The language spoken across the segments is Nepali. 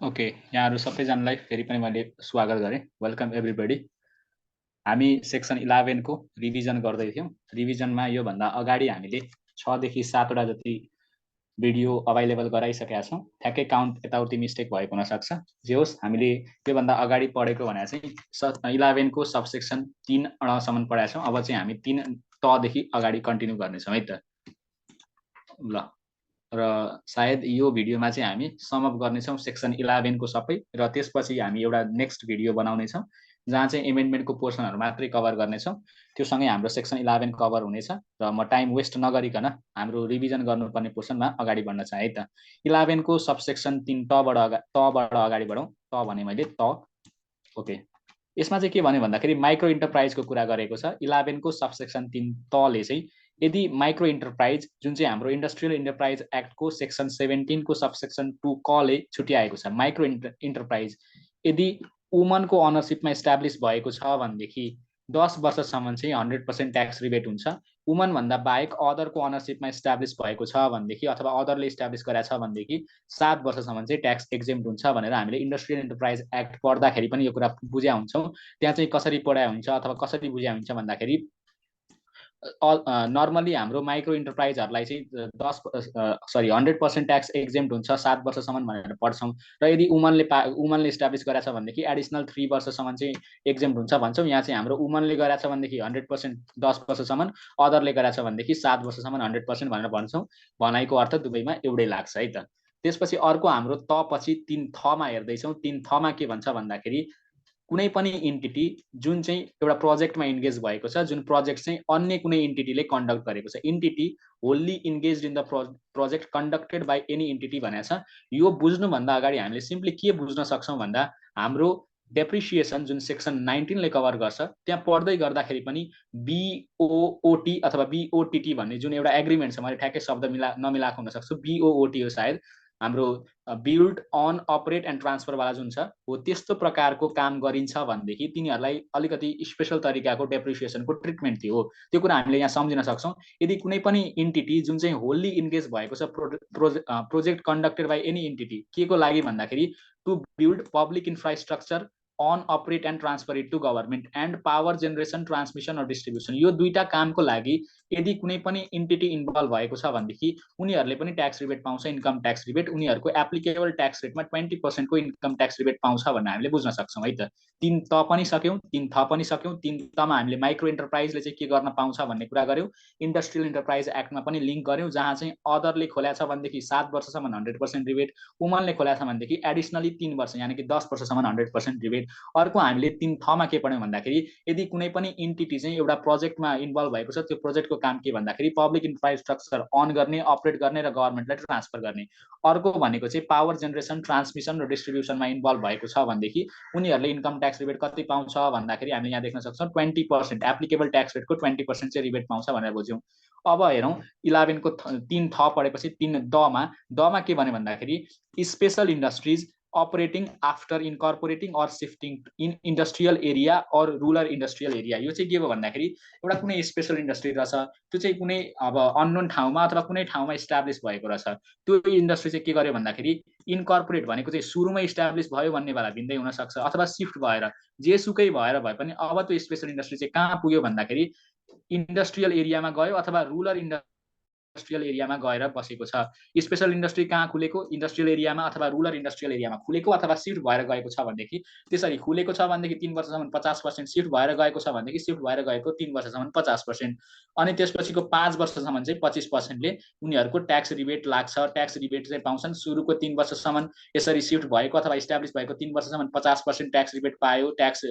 ओके, यहाँहरु सबैजनालाई फेरि पनि मैले स्वागत गरे। Welcome everybody. हामी सेक्सन 11 को रिभिजन गर्दै थियौं। रिभिजनमा यो भन्दा अगाडि हामीले 6 देखि 7 वटा जति भिडियो अवेलेबल गराइसकेका छौं। ठ्याक्कै काउन्ट यताउति मिस्टेक भएको हुन सक्छ। जे होस्, हामीले यो भन्दा अगाडि पढेको भने चाहिँ 11 को सबसेक्सन 3 सम्म पढाएका छौं। अब चाहिँ हामी 3 त देखि अगाडि कन्टिन्यू गर्ने छौं है त। ल, र सायद यो भिडियोमा चाहिँ हामी सम अप गर्ने छौं सेक्सन 11 को सबै, र त्यसपछि हामी एउटा नेक्स्ट भिडियो बनाउने छौं जहाँ चाहिँ एमेन्डमेन्टको पोर्सनहरु मात्रै कभर गर्ने छौं। त्यो सँगै हाम्रो सेक्सन 11 कभर हुनेछ र म टाइम वेस्ट नगरिकन हाम्रो रिभिजन गर्नुपर्ने पोर्सनमा अगाडि बढ्न चाहे त। 11 को सबसेक्सन 3 तबाट अगाडि बढौं। त भने मैले त। ओके, यसमा चाहिँ के भन्यो भन्दाखेरि माइक्रो इन्टरप्राइजको कुरा गरेको छ। 11 को सबसेक्सन 3 तले चाहिँ यदि माइक्रो इन्टरप्राइज जुन चाहिँ हाम्रो इन्डस्ट्रियल इन्टरप्राइज एक्टको सेक्सन 17 को सबसेक्सन 2 कले छुट्याएको छ, माइक्रो इन्टरप्राइज यदि वुमनको अनरशिपमा एस्टाब्लिश भएको छ भनेदेखि 10 वर्षसम्म चाहिँ 100% ट्याक्स रिबेट हुन्छ। वुमन भन्दा बाहेक अदरको अनरशिपमा एस्टाब्लिश भएको छ भनेदेखि अथवा अदरले एस्टाब्लिश गरेको छ भनेदेखि 7 वर्षसम्म चाहिँ ट्याक्स एक्जेम्प्ट हुन्छ भनेर हामीले इन्डस्ट्रियल इन्टरप्राइज एक्ट पढ्दाखेरि पनि यो कुरा बुझ्या हुन्छौं। त्यहाँ चाहिँ कसरी पढाइ हुन्छ अथवा कसरी बुझ्या हुन्छ भन्दाखेरि नर्मली हाम्रो माइक्रो इन्टरप्राइजहरुलाई चाहिँ 100% ट्याक्स एक्जेम्प्ट हुन्छ 7 वर्षसम्म भनेर पढ्छौं, र यदि वुमनले एस्टाब्लिश गरेछ भनेदेखि एडिशनल 3 वर्षसम्म चाहिँ एक्जेम्प्ट हुन्छ भन्छौं। यहाँ चाहिँ हाम्रो वुमनले गरेछ भनेदेखि 100% 10 वर्षसम्म, अदरले गरेछ भनेदेखि 7 वर्षसम्म 100% भनेर भन्छौं। भनाइको अर्थ दुवैमा एउटै लाग्छ है त। त्यसपछि अर्को हाम्रो त पछि 3 थमा हेर्दै छौं। 3 थमा के भन्छ भन्दाखेरि कुनै पनि एन्टिटी जुन चाहिँ एउटा प्रोजेक्टमा इन्गेज भएको छ, जुन प्रोजेक्ट चाहिँ अन्य कुनै एन्टिटीले कन्डक्ट गरेको छ, entity wholly engaged in the project conducted by any entity भनेको छ। यो बुझ्नु भन्दा अगाडि हामीले सिम्पली के बुझ्न सक्छौं भन्दा हाम्रो डेप्रिसिएसन जुन सेक्सन 19 ले कभर गर्छ त्यहाँ पढ्दै गर्दाखेरि पनि बीओओटी अथवा बीओटीटी भन्ने जुन एउटा एग्रीमेन्ट छ, मैले ठ्याक्कै शब्द नमिलाएको हुन सक्छु, बीओओटी हो सायद, हाम्रो build and operate and transfer वाला जुन छ हो, त्यस्तो प्रकारको काम गरिन्छ भनेदेखि तिनीहरूलाई अलिकति स्पेशल तरिकाको डेप्रिसिएसनको ट्रिटमेन्ट थियो। त्यो कुरा हामीले यहाँ सम्झिन सक्छौं। यदि कुनै पनि एन्टिटी जुन चाहिँ होल्ली इन्गेज भएको छ project conducted by any entity के को लागि भन्दाखेरि to build public infrastructure and operate and transfer it to government and power generation transmission र डिस्ट्रिब्युसन, यो दुईटा कामको लागि यदि कुनै पनि एन्टिटी इन्भल्भ भएको छ भनेदेखि उनीहरूले पनि ट्याक्स रिबेट पाउँछ, इन्कम ट्याक्स रिबेट। उनीहरूको एप्लिकेबल ट्याक्स रेटमा 20% को इन्कम ट्याक्स रिबेट पाउँछ भन्ने हामीले बुझ्न सक्छौं है त। 3 त पनि सक्यौं, 3 थ पनि सक्यौं। 3 तमा हामीले माइक्रो इन्टरप्राइजले चाहिँ के गर्न पाउँछ भन्ने कुरा गर्यौं। इन्डस्ट्रियल इन्टरप्राइज एक्टमा पनि लिंक गर्यौं, जहाँ चाहिँ अदरले खोलेछ भनेदेखि 7 वर्षसम्म 100% रिबेट, वुमनले खोलेछ भनेदेखि एडिशनली 3 वर्ष यानी कि 10 वर्षसम्म 100% रिबेट। अर्को हामीले 3 थमा के पढ्यौं भन्दाखेरि यदि कुनै पनि एन्टिटी चाहिँ एउटा प्रोजेक्टमा इन्भल्भ भएको छ, त्यो प्रोजेक्टको काम के भन्दाखेरि पब्लिक इन्फ्रास्ट्रक्चर अन गर्ने, अपरेट गर्ने र गभर्नमेन्टलाई ट्रान्सफर गर्ने। अर्को भनेको चाहिँ पावर जेनेरेसन ट्रान्समिसन र डिस्ट्रिब्युसनमा इन्भल्भ भएको छ भनेदेखि उनीहरूले इन्कम ट्याक्स रिबेट कति पाउँछ भन्दाखेरि हामीले यहाँ देख्न सक्छौं 20%, एप्लिकेबल ट्याक्स रेटको 20% चाहिँ रिबेट पाउँछ भनेर बुझ्यौं। अब हेरौं 11 को 3 थ पढेपछि 3 दमा के भन्यो भन्दाखेरि special industries operating after incorporating or shifting in industrial area or rural industrial area। यो चाहिँ के हो भन्दाखेरि एउटा कुनै स्पेशल इन्डस्ट्री रहेछ, त्यो चाहिँ कुनै अब अननोन ठाउँमा अथवा कुनै ठाउँमा इस्टाब्लिश भएको रहेछ। त्यो इन्डस्ट्री चाहिँ के गर्यो भन्दाखेरि इन्कर्पोरेट भनेको चाहिँ सुरुमै इस्टाब्लिश भयो भन्ने बेला भिन्दै हुन सक्छ, अथवा शिफ्ट भएर जेसुकै भएर भए पनि अब त्यो स्पेशल इन्डस्ट्री चाहिँ कहाँ पुग्यो भन्दाखेरि इन्डस्ट्रियल एरियामा गयो अथवा रुरल इन्डस्ट्रियल एरियामा गएर बसेको छ। स्पेशल इन्डस्ट्री कहाँ खुलेको? इन्डस्ट्रियल एरियामा अथवा रुरल इन्डस्ट्रियल एरियामा खुलेको अथवा शिफ्ट भएर गएको छ भनेदेखि, त्यसरी खुलेको छ भनेदेखि 3 वर्षसम्म 50%, शिफ्ट भएर गएको छ भनेदेखि शिफ्ट भएर गएको 3 वर्षसम्म 50%, अनि त्यसपछिको 5 वर्षसम्म चाहिँ 25% ले उनीहरूको ट्याक्स रिबेट लाग्छ। ट्याक्स रिबेट चाहिँ पाउँछन्। सुरुको 3 वर्षसम्म यसरी शिफ्ट भएको अथवा इस्टाब्लिश भएको 3 वर्षसम्म 50% ट्याक्स रिबेट पायो, ट्याक्स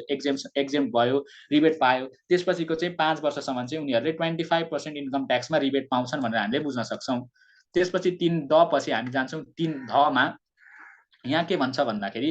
एक्जेम्प्ट भयो, रिबेट पायो। त्यसपछिको चाहिँ 5 वर्षसम्म चाहिँ उनीहरूले 25% इन्कम ट्याक्समा रिबेट पाउँछन् भनेर हामीले बुझ्न सक्छौं। त्यसपछि 3 द पछि हामी जान्छौं 3 धमा। यहाँ के भन्छ भन्दाखेरि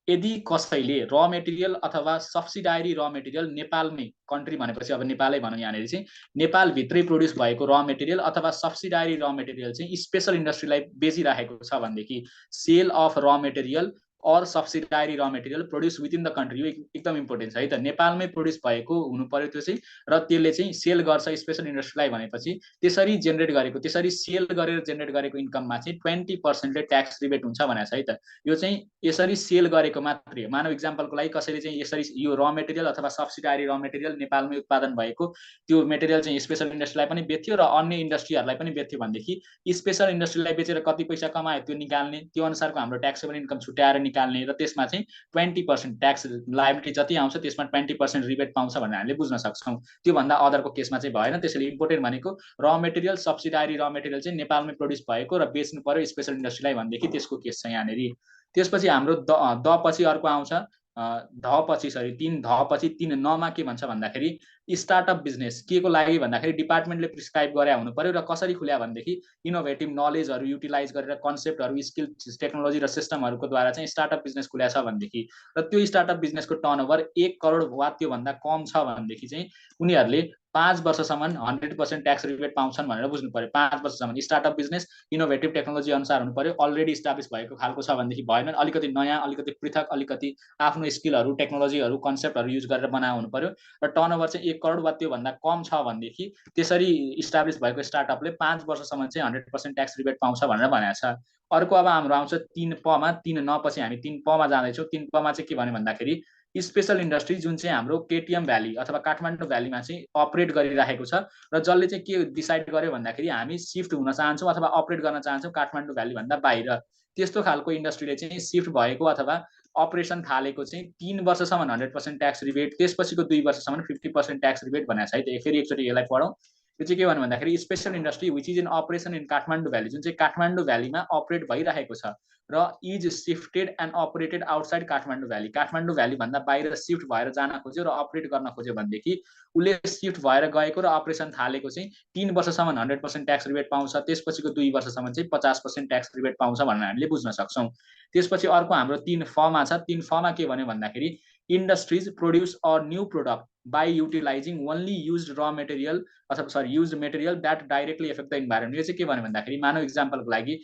यदि कसैले र मेटेरियल अथवा सब्सिडायरी र मेटेरियल नेपालमै, कन्ट्री भनेपछि अब नेपालै भनौं, यहाँनेरि चाहिँ नेपाल भित्रै प्रोड्युस भएको र मेटेरियल अथवा सब्सिडायरी र मेटेरियल चाहिँ स्पेशल इन्डस्ट्रीलाई बेचिराखेको छ भनेदेखि सेल अफ र मेटेरियल और सब्सिडारी र material produce within the country, यो एकदम इम्पोर्टेन्ट छ है त। नेपालमै प्रोड्युस भएको हुनु पर्यो त्यो चाहिँ, र त्यसले चाहिँ सेल गर्छ स्पेसल इन्डस्ट्रीलाई भनेपछि त्यसरी जेनेरेट गरेको, त्यसरी सेल गरेर जेनेरेट गरेको इन्कममा चाहिँ 20% ट्याक्स रिबेट हुन्छ भनेको छ है त। यो चाहिँ यसरी सेल गरेको मात्रै, मानव इक्जाम्पलको लागि कसैले चाहिँ यसरी यो र मेटेरियल अथवा सब्सिडारी र मेटेरियल नेपालमै उत्पादन भएको त्यो मेटेरियल चाहिँ स्पेसल इन्डस्ट्रीलाई पनि बेच्थ्यो र अन्य इन्डस्ट्रीहरूलाई पनि बेच्थ्यो भनेदेखि स्पेसल इन्डस्ट्रीलाई बेचेर कति पैसा कमायो त्यो निकाल्ने, त्यो अनुसारको हाम्रो ट्याक्सेबल इन्कम छुट्याएर निकाल्ने, र त्यसमा चाहिँ 20% ट्याक्स लायबिलिटी जति आउँछ त्यसमा 20% रिबेट पाउँछ भनेर हामीले बुझ्न सक्छौँ। त्योभन्दा अदरको केसमा चाहिँ भएन। त्यसैले इम्पोर्टेन्ट भनेको र मेटेरियल सब्सिडारी र मेटेरियल चाहिँ नेपालमै प्रोड्युस भएको र बेच्नु पर्यो स्पेसल इन्डस्ट्रीलाई भनेदेखि त्यसको केस छ यहाँनिर। त्यसपछि हाम्रो द पछि अर्को आउँछ ध पछि, सरी 3 ध पछि 3 न मा के भन्छ भन्दाखेरि स्टार्टअप बिजनेस के को लागि भन्दाखेरि डिपार्टमेन्टले प्रिस्क्राइब गरे हुनु पर्यो र कसरी खुल्या भनेदेखि इनोभेटिभ नलेजहरू युटिलाइज गरेर कन्सेप्टहरू स्किल टेक्नोलोजी र सिस्टमहरूको द्वारा चाहिँ स्टार्टअप बिजनेस खुल्या छ भनेदेखि र त्यो स्टार्टअप बिजनेसको टर्नओभर 1 करोड वा त्योभन्दा कम छ भनेदेखि चाहिँ उनीहरूले 5 वर्षसम्म 100% ट्याक्स रिबेट पाउँछन् भनेर बुझ्नु पर्यो। 5 वर्षसम्म स्टार्टअप बिजनेस इनोभेटिभ टेक्नोलोजी अनुसार हुनु पर्यो, अलरेडी इस्टाब्लिस भएको खालको छ भनेदेखि भएन, अलिकति नयाँ, अलिकति पृथक, अलिकति आफ्नो स्किलहरू टेक्नोलोजीहरू कन्सेप्टहरू युज गरेर बनाएको हुनु पर्यो र टर्नओभर चाहिँ 1 करोड वा त्योभन्दा कम छ भनेदेखि त्यसरी इस्टाब्लिस भएको स्टार्टअपले 5 वर्षसम्म चाहिँ 100% ट्याक्स रिबेट पाउँछ भनेर भनेको छ। अर्को अब हाम्रो आउँछ 3 प मा, 3 न पछि हामी 3 प मा जाँदैछौँ। 3 प मा चाहिँ के भन्यो भन्दाखेरि स्पेसल इन्डस्ट्री जुन चाहिँ हाम्रो केटीएम भ्याली अथवा काठमाडौँ भ्यालीमा चाहिँ अपरेट गरिरहेको छ र जसले चाहिँ के डिसाइड गर्यो भन्दाखेरि हामी सिफ्ट हुन चाहन्छौँ अथवा अपरेट गर्न चाहन्छौँ काठमाडौँ भ्यालीभन्दा बाहिर, त्यस्तो खालको इन्डस्ट्रीले चाहिँ सिफ्ट भएको अथवा अपरेसन थालेको चाहिँ 3 वर्षसम्म 100% ट्याक्स रिबेट, त्यसपछिको 2 वर्षसम्म 50% ट्याक्स रिबेट भनेको छ है त। फेरि एकचोटि यसलाई पढौँ। यो चाहिँ के भन्नु भन्दाखेरि special industry which is in operation in Kathmandu valley, जुन चाहिँ काठमाडौँ भ्यालीमा अपरेट भइरहेको छ र is shifted and operated outside Kathmandu valley, Kathmandu valley भन्दा बाहिर सिफ्ट भएर जान खोज्यो र अपरेट गर्न खोज्यो भनेदेखि उसले सिफ्ट भएर गएको र अपरेसन थालेको चाहिँ 3 वर्षसम्म 100% ट्याक्स रिबेट पाउँछ, त्यसपछिको 2 वर्षसम्म चाहिँ 50% ट्याक्स रिबेट पाउँछ भनेर हामीले बुझ्न सक्छौँ। त्यसपछि अर्को हाम्रो 3 फ मा छ। 3 फ मा के भन्यो भन्दाखेरि industries produce a new product by utilizing only used raw material अथवा sorry used material that directly affect the environment। यो चाहिँ के भन्यो भन्दाखेरि मानव इक्जाम्पलको लागि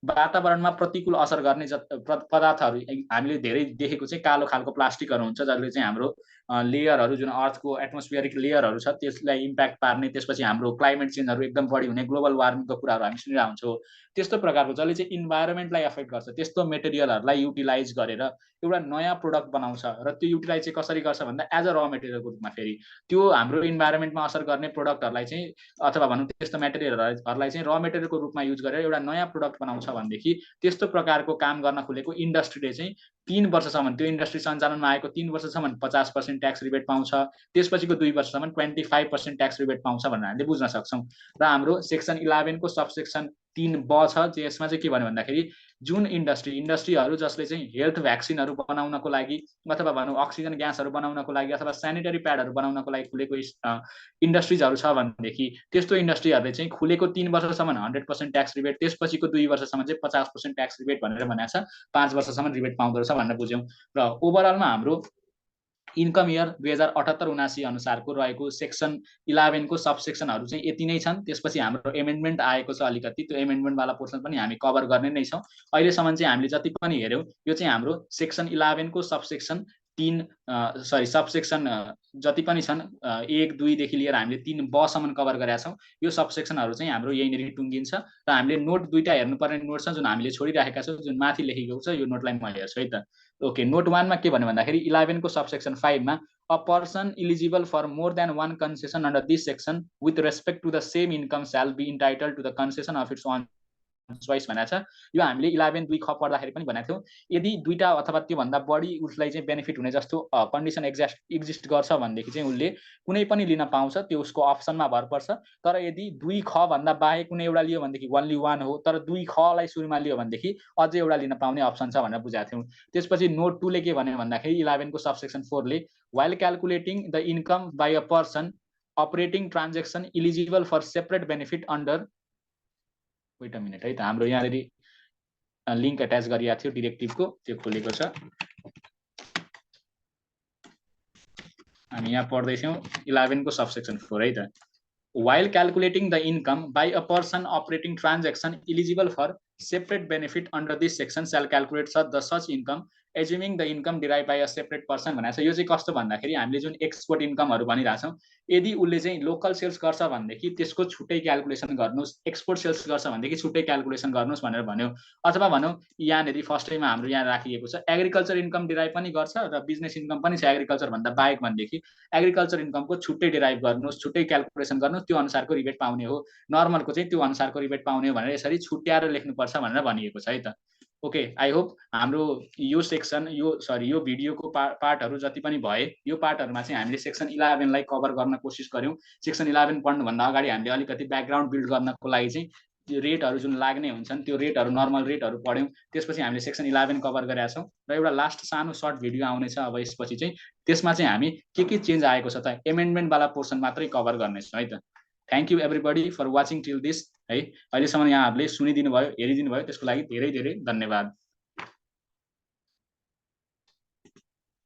वातावरणमा प्रतिकूल असर गर्ने पदार्थहरू हामीले धेरै देखेको चाहिँ कालो खालको प्लास्टिकहरू हुन्छ जसले चाहिँ हाम्रो लेयरहरू जुन अर्थको एटमोस्फियरिक लेयरहरू छ त्यसलाई इम्प्याक्ट पार्ने, त्यसपछि हाम्रो क्लाइमेट चेन्जहरू एकदम बढी हुने, ग्लोबल वार्मिङको कुराहरू हामी सुनिरहेको हुन्छौँ। त्यस्तो प्रकारको जसले चाहिँ इन्भाइरोमेन्टलाई एफेक्ट गर्छ त्यस्तो मेटेरियलहरूलाई युटिलाइज गरेर एउटा नयाँ प्रोडक्ट बनाउँछ र त्यो युटिलाइज चाहिँ कसरी गर्छ भन्दा एज अ र मेटेरियलको रूपमा फेरि त्यो हाम्रो इन्भाइरोमेन्टमा असर गर्ने प्रोडक्टहरूलाई चाहिँ अथवा भनौँ त्यस्तो मेटेरियलहरूलाई चाहिँ र मेटेरियलको रूपमा युज गरेर एउटा नयाँ प्रोडक्ट बनाउँछ भनेदेखि त्यस्तो प्रकारको काम गर्न खोलेको इन्डस्ट्रीले चाहिँ 3 वर्षसम्म त्यो इन्डस्ट्री सञ्चालनमा आएको 3 वर्षसम्म 50% ट्याक्स रिबेट पाउँछ, त्यसपछिको 2 वर्षसम्म 25% ट्याक्स रिबेट पाउँछ भनेर हामीले बुझ्न सक्छौँ। र हाम्रो सेक्सन 11 को सबसेक्सन 3 ब छ, यसमा चाहिँ के भन्यो भन्दाखेरि जुन इन्डस्ट्रीहरू जसले चाहिँ हेल्थ भ्याक्सिनहरू बनाउनको लागि अथवा भनौँ अक्सिजन ग्यासहरू बनाउनको लागि अथवा सेनिटरी प्याडहरू बनाउनको लागि खुलेको इन्डस्ट्रिजहरू छ भनेदेखि त्यस्तो इन्डस्ट्रीहरूले चाहिँ खुलेको 3 वर्षसम्म 100% ट्याक्स रिबेट, त्यसपछिको 2 वर्षसम्म चाहिँ 50% ट्याक्स रिबेट भनेर भनेको छ। 5 वर्षसम्म रिबेट पाउँदो रहेछ भनेर बुझ्यौँ। र ओभरअलमा हाम्रो इन्कम इयर 2078-79 अनुसारको रहेको सेक्सन 11 को सबसेक्सनहरू चाहिँ यति नै छन्। त्यसपछि हाम्रो एमेन्डमेन्ट आएको छ अलिकति, त्यो एमेन्डमेन्टवाला पोर्सन पनि हामी कभर गर्ने नै छौँ। अहिलेसम्म चाहिँ हामीले जति पनि हेऱ्यौँ यो चाहिँ हाम्रो सेक्सन 11 को सबसेक्सन 3 सबसेक्सन जति पनि छन् 1, 2 देखि लिएर हामीले 3 ब सम्म कभर गरेका छौँ। यो सबसेक्सनहरू चाहिँ हाम्रो यहीँनिर टुङ्गिन्छ र हामीले नोट 2टा हेर्नुपर्ने नोट छ जुन हामीले छोडिराखेका छौँ, जुन माथि लेखेको छ। यो नोटलाई म हेर्छु है त। ओके, नोट 1 मा के भन्यो भन्दाखेरि 11 को सबसेक्सन 5 मा a person eligible for more than one concession under this section with respect to the same income shall be entitled to the concession of its own choice भनेको छ। यो हामीले 11 2 ख पढ्दाखेरि पनि भनेको थियौँ। यदि 2टा अथवा त्योभन्दा बढी उसलाई चाहिँ बेनिफिट हुने जस्तो कन्डिसन एक्जिस्ट गर्छ भनेदेखि चाहिँ उसले कुनै पनि लिन पाउँछ, त्यो उसको अप्सनमा भर पर्छ। तर यदि 2 ख भन्दा बाहेक कुनै एउटा लियो भनेदेखि ओन्ली 1 हो, तर 2 खलाई सुरुमा लियो भनेदेखि अझै एउटा लिन पाउने अप्सन छ भनेर बुझाएको थियौँ। त्यसपछि नोट 2 ले के भन्यो भन्दाखेरि 11 को सबसेक्सन 4 ले while calculating the income by a person operating transaction eligible for separate benefit under weight a minute है त, हाम्रो यहाँनिर लिङ्क एट्याच गरिएको थियो डिरेक्टिभको, त्यो खोलेको छ। हामी यहाँ पढ्दैछौँ 11 को सबसेक्सन 4 है त। While calculating the income by a person operating transaction eligible for separate benefit under this section shall calculate the such income assuming the income derive by a separate person भनेको छ। यो चाहिँ कस्तो भन्दाखेरि हामीले जुन एक्सपोर्ट इन्कमहरू भनिरहेछौँ, यदि उसले चाहिँ लोकल सेल्स गर्छ भनेदेखि त्यसको छुट्टै क्यालकुलेसन गर्नुहोस्, एक्सपोर्ट सेल्स गर्छ भनेदेखि छुट्टै क्यालकुलेसन गर्नुहोस् भनेर भन्यो। अथवा भनौँ यहाँनिर फर्स्टैमा हाम्रो यहाँ राखिएको छ एग्रिकल्चर इन्कम डिराइभ पनि गर्छ र बिजनेस इन्कम पनि छ एग्रिकल्चर भन्दा बाहेक भनेदेखि एग्रिकल्चर इन्कमको छुट्टै डिराइभ गर्नुहोस्, छुट्टै क्यालकुलेसन गर्नुहोस्, त्यो अनुसारको रिबेट पाउने हो। नर्मलको चाहिँ त्यो अनुसारको रिबेट पाउने हो भनेर यसरी छुट्याएर लेख्नुपर्छ भनेर भनिएको छ है त। ओके, आई होप हाम्रो यो सेक्सन यो भिडियोको पार्टहरू जति पनि भए यो पार्टहरूमा चाहिँ हामीले सेक्सन 11 लाई कभर गर्न कोसिस गर्यौँ। सेक्सन 11 पढ्नुभन्दा अगाडि हामीले अलिकति ब्याकग्राउन्ड बिल्ड गर्नको लागि चाहिँ त्यो रेटहरू जुन लाग्ने हुन्छन् त्यो रेटहरू नर्मल रेटहरू पढ्यौँ। त्यसपछि हामीले सेक्सन 11 कभर गरेका छौँ र एउटा लास्ट सानो सर्ट भिडियो आउनेछ अब यसपछि चाहिँ। त्यसमा चाहिँ हामी के चेन्ज आएको छ त एमेन्डमेन्टवाला पोर्सन मात्रै कभर गर्नेछौँ है त। Thank you everybody for watching till this है। अहिलेसम्म यहाँहरूले सुनिदिनु भयो, हेरिदिनु भयो, त्यसको लागि धेरै धेरै धन्यवाद।